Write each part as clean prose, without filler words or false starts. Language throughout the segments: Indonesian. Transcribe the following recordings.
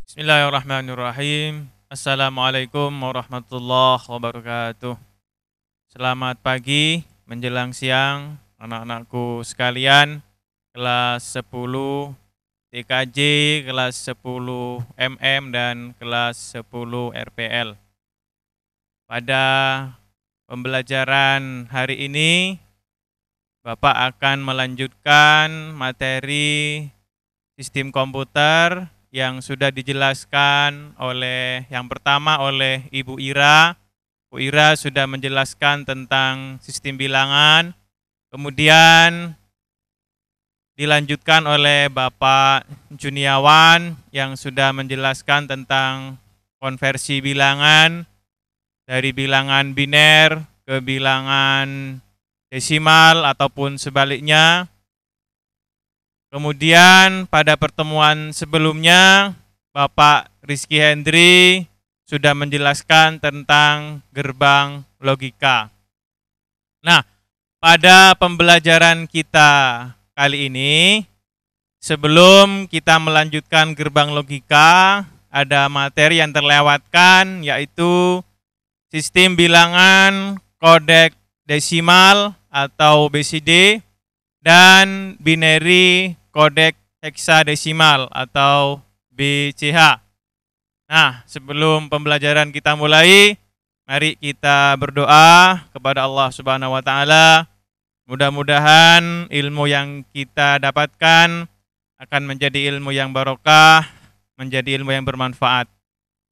Bismillahirrahmanirrahim. Assalamualaikum warahmatullahi wabarakatuh. Selamat pagi menjelang siang anak-anakku sekalian kelas 10 TKJ, kelas 10 MM dan kelas 10 RPL. Pada pembelajaran hari ini Bapak akan melanjutkan materi sistem komputer yang sudah dijelaskan oleh yang pertama oleh Ibu Ira. Bu Ira sudah menjelaskan tentang sistem bilangan, kemudian dilanjutkan oleh Bapak Juniawan yang sudah menjelaskan tentang konversi bilangan dari bilangan biner ke bilangan desimal ataupun sebaliknya. Kemudian pada pertemuan sebelumnya Bapak Rizky Hendri sudah menjelaskan tentang gerbang logika. Nah, pada pembelajaran kita kali ini, sebelum kita melanjutkan gerbang logika, ada materi yang terlewatkan, yaitu sistem bilangan kodek desimal atau BCD dan binary kodek heksadesimal atau BCH. Nah, sebelum pembelajaran kita mulai, mari kita berdoa kepada Allah Subhanahu wa taala. Mudah-mudahan ilmu yang kita dapatkan akan menjadi ilmu yang barokah, menjadi ilmu yang bermanfaat.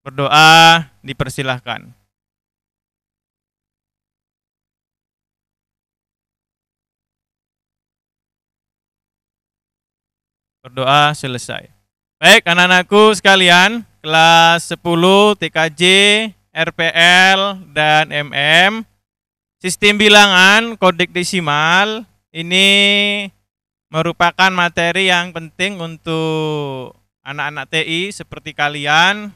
Berdoa dipersilahkan. Berdoa selesai. Baik, anak-anakku sekalian, kelas 10 TKJ, RPL, dan MM, sistem bilangan kodek desimal ini merupakan materi yang penting untuk anak-anak TI seperti kalian,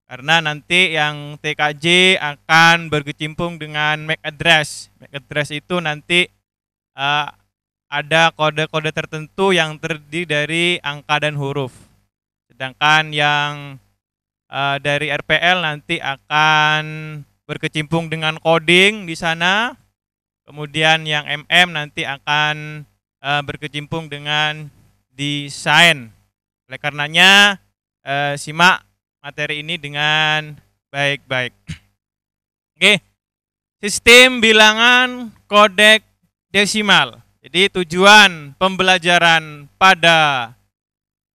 karena nanti yang TKJ akan berkecimpung dengan MAC address. MAC address itu nanti ada kode-kode tertentu yang terdiri dari angka dan huruf. Sedangkan yang dari RPL nanti akan berkecimpung dengan coding di sana. Kemudian yang MM nanti akan berkecimpung dengan desain. Oleh karenanya simak materi ini dengan baik-baik. Oke, sistem bilangan kodek desimal. Jadi tujuan pembelajaran pada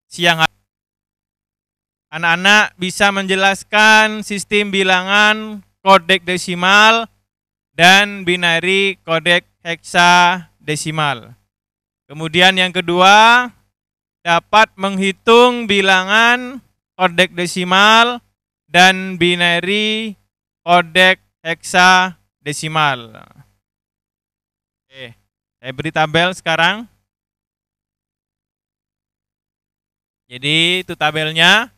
siang hari, anak-anak bisa menjelaskan sistem bilangan kodek desimal dan binary kodek heksadesimal. Kemudian yang kedua, dapat menghitung bilangan kodek desimal dan binary kodek heksadesimal. Oke, saya beri tabel sekarang. Jadi itu tabelnya.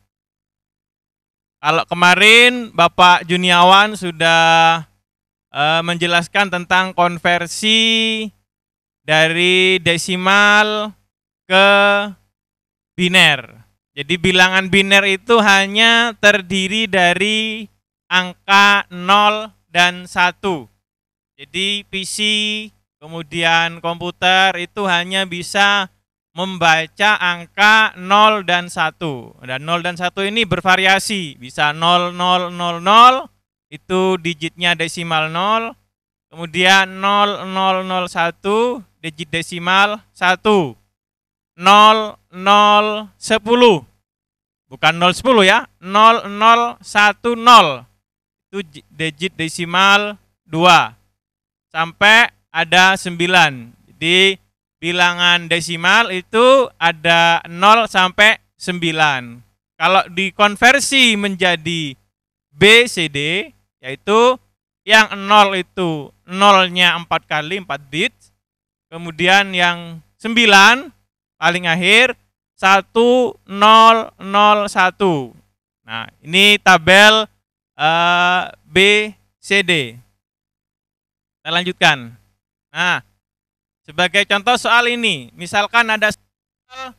Kalau kemarin Bapak Juniawan sudah menjelaskan tentang konversi dari desimal ke biner. Jadi bilangan biner itu hanya terdiri dari angka 0 dan 1. Jadi PC kemudian komputer itu hanya bisa membaca angka 0 dan 1. Dan 0 dan 1 ini bervariasi, bisa 0000, itu digitnya desimal 0, kemudian 0001, digit desimal 1, 0010, bukan 010 ya, 0010, itu digit desimal 2, sampai ada 9. Jadi bilangan desimal itu ada 0 sampai 9. Kalau dikonversi menjadi BCD, yaitu yang 0 itu 0-nya 4 kali 4 bit, kemudian yang 9 paling akhir 1001. Nah, ini tabel BCD. Kita lanjutkan. Nah, sebagai contoh soal ini, misalkan ada soal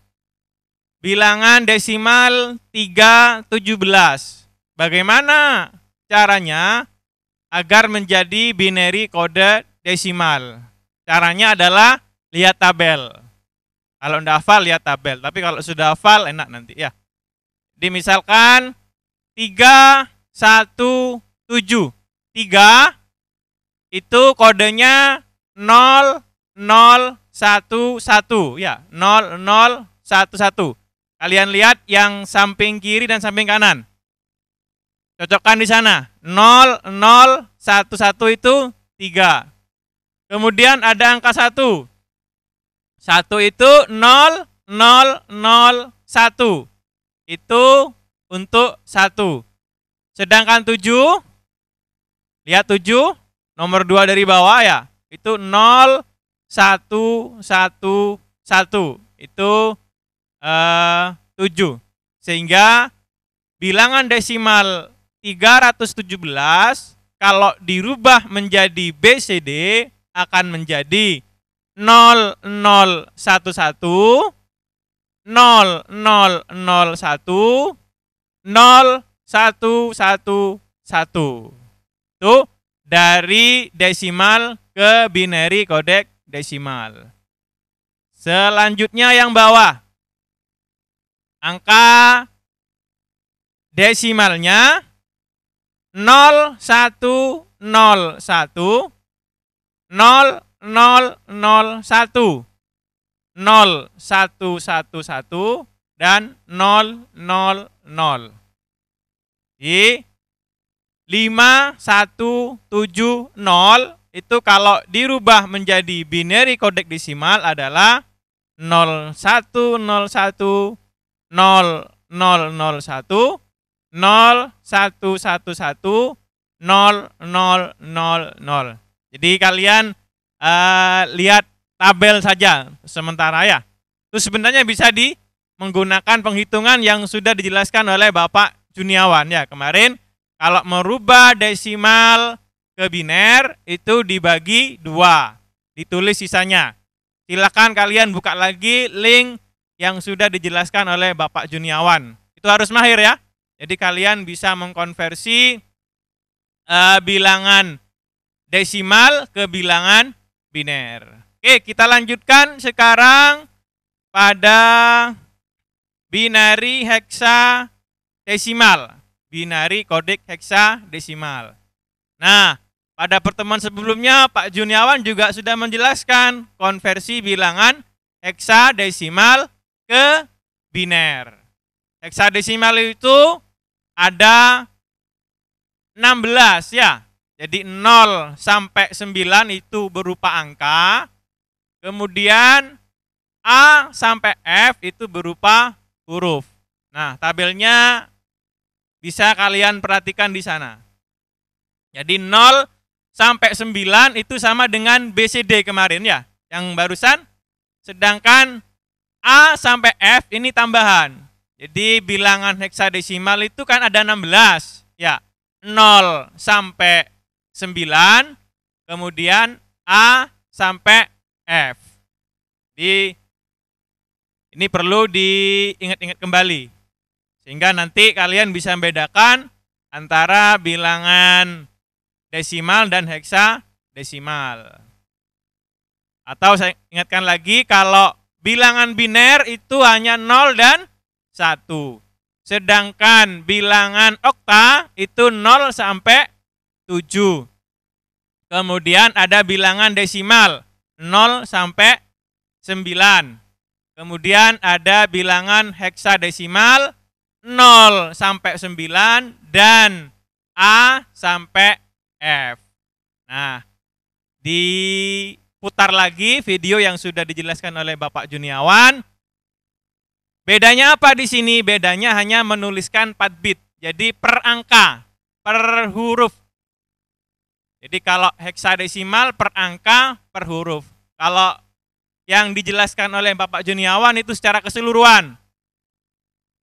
bilangan desimal 317. Bagaimana caranya agar menjadi binary kode desimal? Caranya adalah lihat tabel. Kalau tidak hafal, lihat tabel. Tapi kalau sudah hafal, enak nanti ya. Jadi misalkan 317. 3 itu kodenya 0011 ya, 0011. Kalian lihat yang samping kiri dan samping kanan. Cocokkan di sana. 0011 itu 3. Kemudian ada angka 1. 1 itu 0001. Itu untuk 1. Sedangkan 7, lihat 7, nomor 2 dari bawah ya. Itu 0111. Itu 7. Sehingga bilangan desimal 317 kalau dirubah menjadi BCD akan menjadi 0011, 0001, 0111. Itu dari desimal ke binary kode desimal. Selanjutnya yang bawah. Angka desimalnya 0101, 0001, 0111, dan 000. Di 5170 itu kalau dirubah menjadi binary kode desimal adalah 0101, 0001, 0111, 0000. Jadi kalian lihat tabel saja sementara ya. Itu sebenarnya bisa menggunakan penghitungan yang sudah dijelaskan oleh Bapak Juniawan ya kemarin. Kalau merubah desimal ke biner itu dibagi 2, ditulis sisanya. Silakan kalian buka lagi link yang sudah dijelaskan oleh Bapak Juniawan. Itu harus mahir ya. Jadi kalian bisa mengkonversi bilangan desimal ke bilangan biner. Oke, kita lanjutkan sekarang pada binary heksadesimal. Binary kode heksadesimal. Nah, pada pertemuan sebelumnya Pak Juniawan juga sudah menjelaskan konversi bilangan heksadesimal ke biner. Heksadesimal itu ada 16 ya. Jadi 0 sampai 9 itu berupa angka. Kemudian A sampai F itu berupa huruf. Nah, tabelnya bisa kalian perhatikan di sana. Jadi 0 sampai 9 itu sama dengan BCD kemarin ya, yang barusan. Sedangkan A sampai F ini tambahan. Jadi bilangan heksadesimal itu kan ada 16 ya. 0 sampai 9, kemudian A sampai F. Jadi ini perlu diingat-ingat kembali. Sehingga nanti kalian bisa membedakan antara bilangan desimal dan heksadesimal. Atau saya ingatkan lagi kalau bilangan biner itu hanya 0 dan 1. Sedangkan bilangan okta itu 0 sampai 7. Kemudian ada bilangan desimal 0 sampai 9. Kemudian ada bilangan heksadesimal 0 sampai 9 dan A sampai F. Nah, diputar lagi video yang sudah dijelaskan oleh Bapak Juniawan. Bedanya apa di sini? Bedanya hanya menuliskan 4 bit. Jadi per angka, per huruf. Jadi kalau heksadesimal per angka, per huruf. Kalau yang dijelaskan oleh Bapak Juniawan itu secara keseluruhan.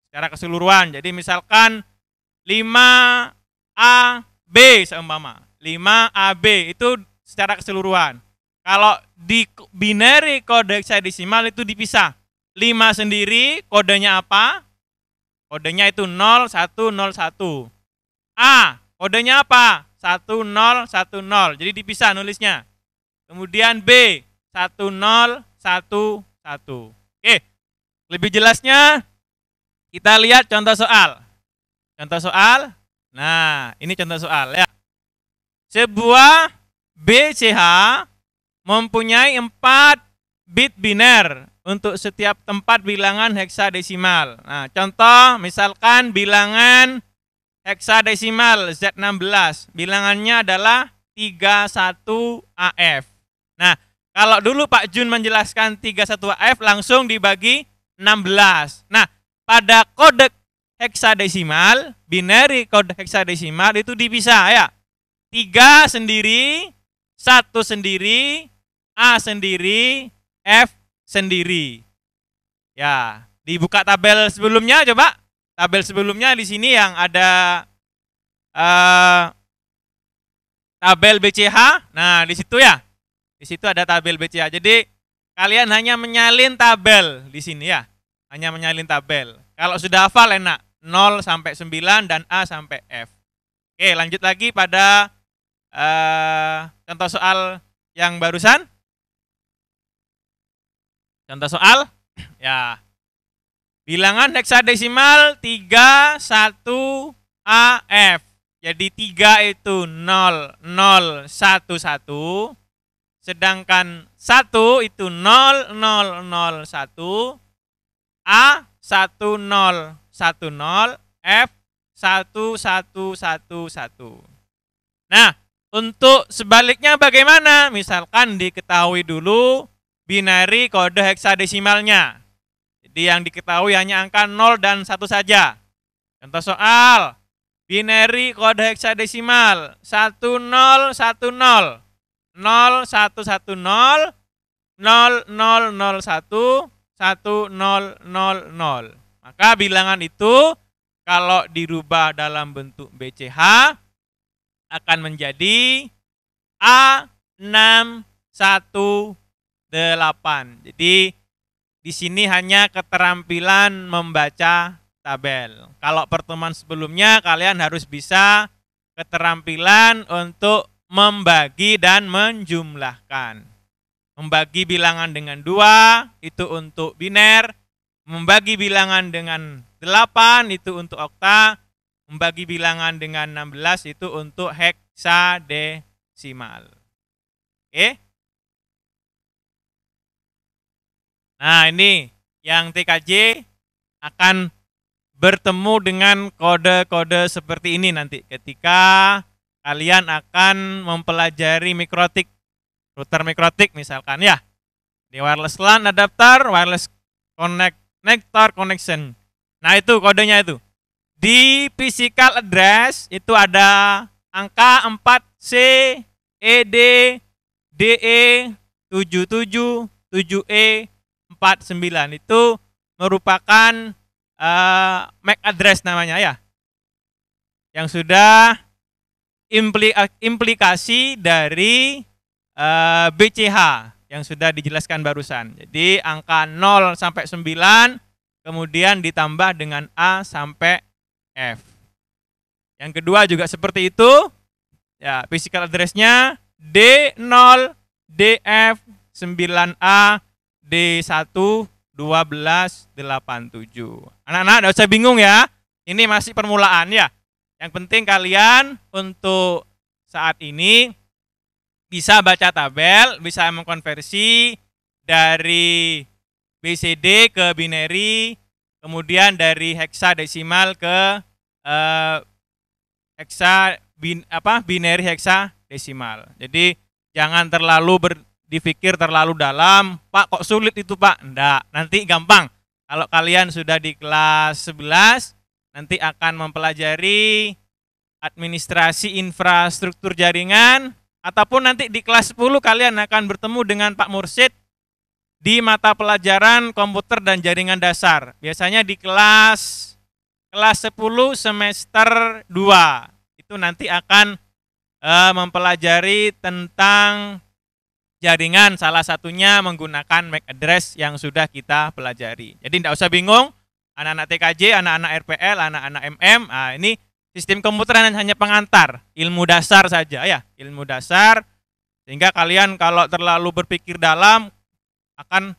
Secara keseluruhan. Jadi misalkan 5AB seumpama. 5AB itu secara keseluruhan. Kalau di binary kode heksadesimal itu dipisah. 5 sendiri, kodenya apa? Kodenya itu 0101. A, kodenya apa? 1010. Jadi dipisah nulisnya. Kemudian B, 1011. Oke, lebih jelasnya kita lihat contoh soal. Contoh soal. Nah, ini contoh soal ya. Sebuah BCH mempunyai 4 bit biner untuk setiap tempat bilangan heksadesimal. Nah, contoh misalkan bilangan heksadesimal Z16. Bilangannya adalah 31AF. Nah, kalau dulu Pak Jun menjelaskan 31AF langsung dibagi 16. Nah, pada kode heksadesimal, binary kode heksadesimal itu dipisah ya. 3 sendiri, 1 sendiri, A sendiri, F sendiri. Ya, dibuka tabel sebelumnya coba. Tabel sebelumnya di sini yang ada tabel BCH. Nah, di situ ya. Di situ ada tabel BCH. Jadi kalian hanya menyalin tabel di sini ya. Hanya menyalin tabel. Kalau sudah hafal enak. 0 sampai 9 dan A sampai F. Oke, lanjut lagi pada contoh soal yang barusan. Contoh soal, ya, bilangan heksadesimal 31AF. Jadi 3 itu 0011, sedangkan 1 itu 0001, A 1010, F 1111. Nah, untuk sebaliknya bagaimana? Misalkan diketahui dulu binary kode heksadesimalnya. Jadi yang diketahui hanya angka 0 dan 1 saja. Contoh soal, binary kode heksadesimal 1010, 0110, 0001, 1000. Maka bilangan itu kalau dirubah dalam bentuk BCH akan menjadi A618. Jadi di sini hanya keterampilan membaca tabel. Kalau pertemuan sebelumnya kalian harus bisa keterampilan untuk membagi dan menjumlahkan. Membagi bilangan dengan 2 itu untuk biner, membagi bilangan dengan 8 itu untuk okta, membagi bilangan dengan 16 itu untuk heksadesimal. Oke? Nah, ini yang TKJ akan bertemu dengan kode-kode seperti ini nanti ketika kalian akan mempelajari mikrotik, router mikrotik misalkan ya. Di wireless LAN adapter, wireless connector connection. Nah, itu kodenya itu. Di physical address itu ada angka 4C, ED, DE, 77, 7E, 49. Itu merupakan MAC address namanya ya. Yang sudah implikasi dari BCH yang sudah dijelaskan barusan. Jadi angka 0 sampai 9 kemudian ditambah dengan A sampai F. Yang kedua juga seperti itu. Ya, physical address-nya D0, DF, 9A, D1, 12, 87. Anak-anak enggak usah bingung ya. Ini masih permulaan ya. Yang penting kalian untuk saat ini bisa baca tabel, bisa mengkonversi dari BCD ke binary, kemudian dari heksadesimal ke binary heksadesimal. Jadi jangan terlalu dipikir terlalu dalam, Pak kok sulit itu Pak? Enggak, nanti gampang. Kalau kalian sudah di kelas 11, nanti akan mempelajari administrasi infrastruktur jaringan, ataupun nanti di kelas 10 kalian akan bertemu dengan Pak Mursid di mata pelajaran komputer dan jaringan dasar. Biasanya di kelas 10 semester 2. Itu nanti akan mempelajari tentang jaringan, salah satunya menggunakan MAC address yang sudah kita pelajari. Jadi tidak usah bingung, anak-anak TKJ, anak-anak RPL, anak-anak MM, ini sistem komputer hanya pengantar, ilmu dasar saja ya, ilmu dasar, sehingga kalian kalau terlalu berpikir dalam akan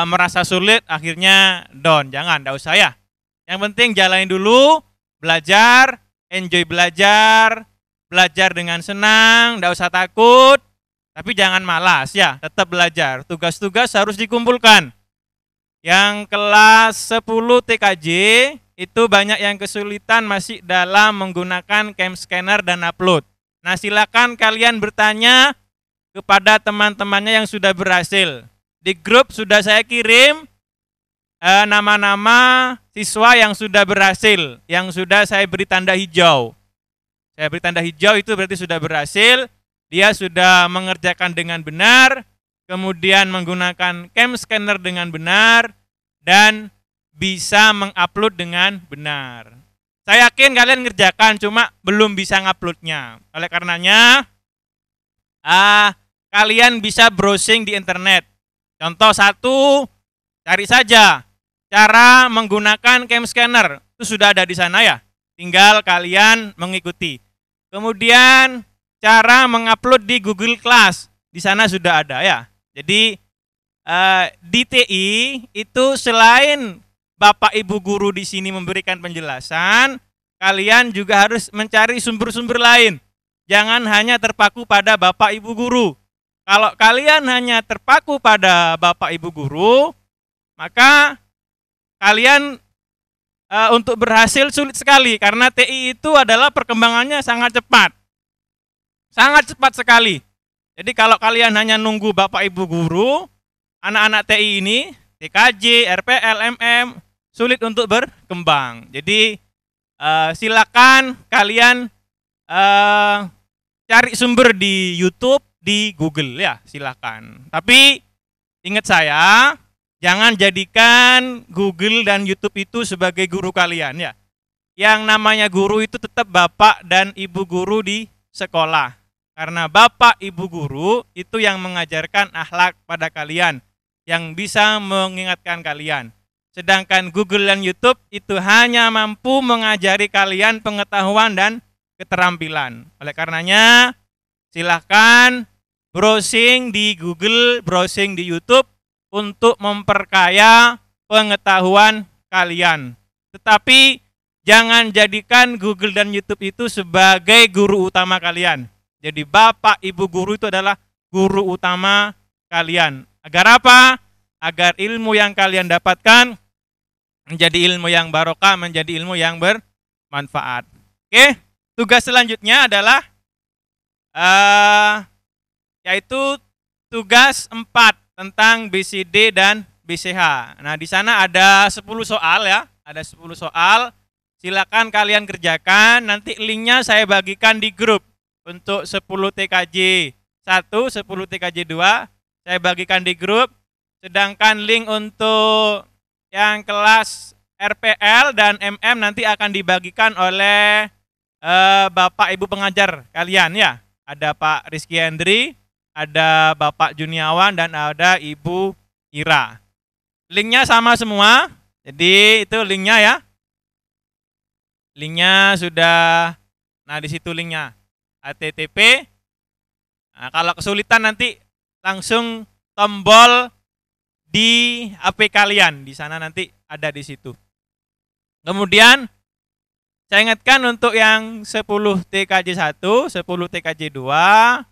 merasa sulit, akhirnya down. Jangan, tidak usah ya. Yang penting jalanin dulu, belajar, enjoy belajar, belajar dengan senang, tidak usah takut. Tapi jangan malas ya, tetap belajar. Tugas-tugas harus dikumpulkan. Yang kelas 10 TKJ itu banyak yang kesulitan masih dalam menggunakan cam scanner dan upload. Nah, silakan kalian bertanya kepada teman-temannya yang sudah berhasil. Di grup sudah saya kirim nama-nama siswa yang sudah berhasil, yang sudah saya beri tanda hijau. Saya beri tanda hijau itu berarti sudah berhasil. Dia sudah mengerjakan dengan benar, kemudian menggunakan cam scanner dengan benar, dan bisa mengupload dengan benar. Saya yakin kalian ngerjakan, cuma belum bisa nguploadnya. Oleh karenanya, kalian bisa browsing di internet. Contoh satu, cari saja cara menggunakan cam scanner. Itu sudah ada di sana ya, tinggal kalian mengikuti. Kemudian cara mengupload di Google Class, di sana sudah ada ya. Jadi di TI itu selain Bapak Ibu guru di sini memberikan penjelasan, kalian juga harus mencari sumber-sumber lain. Jangan hanya terpaku pada Bapak Ibu guru. Kalau kalian hanya terpaku pada Bapak Ibu guru, maka kalian untuk berhasil sulit sekali, karena TI itu adalah perkembangannya sangat cepat. Sangat cepat sekali. Jadi kalau kalian hanya nunggu Bapak Ibu guru, anak-anak TI ini, TKJ, RPL, MM, sulit untuk berkembang. Jadi silakan kalian cari sumber di YouTube, di Google ya, silakan. Tapi ingat saya, jangan jadikan Google dan YouTube itu sebagai guru kalian ya. Yang namanya guru itu tetap Bapak dan Ibu guru di sekolah. Karena Bapak Ibu guru itu yang mengajarkan akhlak pada kalian, yang bisa mengingatkan kalian. Sedangkan Google dan YouTube itu hanya mampu mengajari kalian pengetahuan dan keterampilan. Oleh karenanya, silahkan browsing di Google, browsing di YouTube untuk memperkaya pengetahuan kalian. Tetapi jangan jadikan Google dan YouTube itu sebagai guru utama kalian. Jadi Bapak Ibu guru itu adalah guru utama kalian. Agar apa? Agar ilmu yang kalian dapatkan menjadi ilmu yang barokah, menjadi ilmu yang bermanfaat. Oke, tugas selanjutnya adalah yaitu tugas 4 tentang BCD dan BCH. Nah, di sana ada 10 soal ya, ada 10 soal. Silakan kalian kerjakan, nanti linknya saya bagikan di grup. Untuk 10 TKJ 1, 10 TKJ 2, saya bagikan di grup. Sedangkan link untuk yang kelas RPL dan MM nanti akan dibagikan oleh Bapak Ibu pengajar kalian ya. Ada Pak Rizky Hendri, ada Bapak Juniawan, dan ada Ibu Ira. Linknya sama semua, jadi itu linknya ya. Linknya sudah, nah di situ linknya. HTTP. Nah, kalau kesulitan nanti langsung tombol di HP kalian, di sana nanti ada di situ. Kemudian saya ingatkan untuk yang 10 TKJ 1, 10 TKJ 2,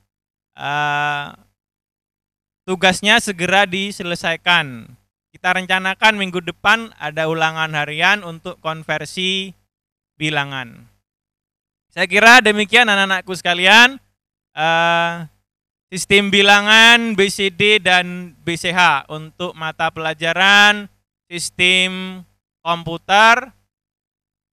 tugasnya segera diselesaikan. Kita rencanakan minggu depan ada ulangan harian untuk konversi bilangan. Saya kira demikian anak-anakku sekalian, sistem bilangan BCD dan BCH untuk mata pelajaran sistem komputer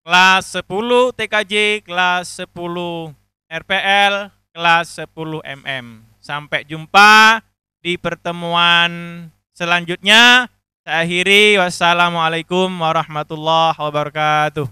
kelas 10 TKJ, kelas 10 RPL, kelas 10 MM. Sampai jumpa di pertemuan selanjutnya. Saya akhiri, wassalamualaikum warahmatullahi wabarakatuh.